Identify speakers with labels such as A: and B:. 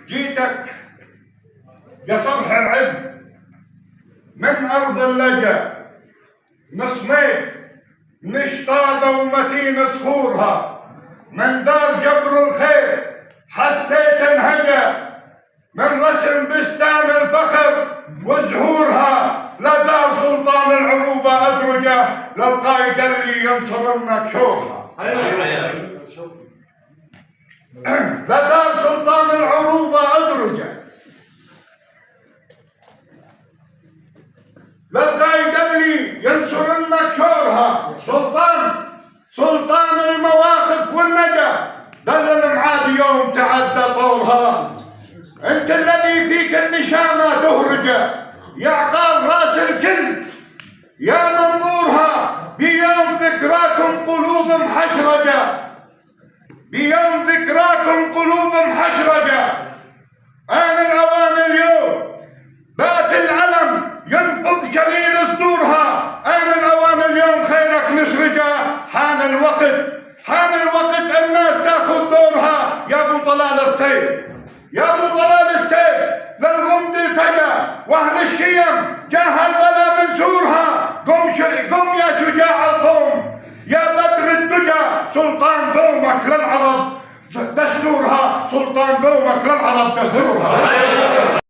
A: جيتك يا صرح العز من أرض اللجا، نصميت نشطاده ومتين صخورها، من دار جبر الخير حسيت انهجا، من رسم بستان الفخر وزهورها، لدار سلطان العروبة أدرجة، للقائد اللي ينصرنا كشوفها. لدار سلطان العروبة أدرجة، للقائد اللي ينصرنا كشورها، سلطان المواقف والنجا، ظل المعاد يوم تعدى طولها. انت الذي فيك النشامة تهرجه، يا عقاب راس الكل يا منظورها، بيوم ذكراكم قلوب محشرجة، بيوم ذكراكم قلوب محشرجة. آن الأوان اليوم بات العلم ينفض شليل صدورها، آن الأوان اليوم خيرك نسرجة. حان الوقت الناس تاخذ دورها، يا ابو طلال السيف، يا ابو طلال السيف، للغمد التجا واهل الشيم جاه البلا من سورها. قم يا شجاع القوم، يا بدر الدجى، سلطان قومك للعرب دستورها، سلطان قومك للعرب دستورها.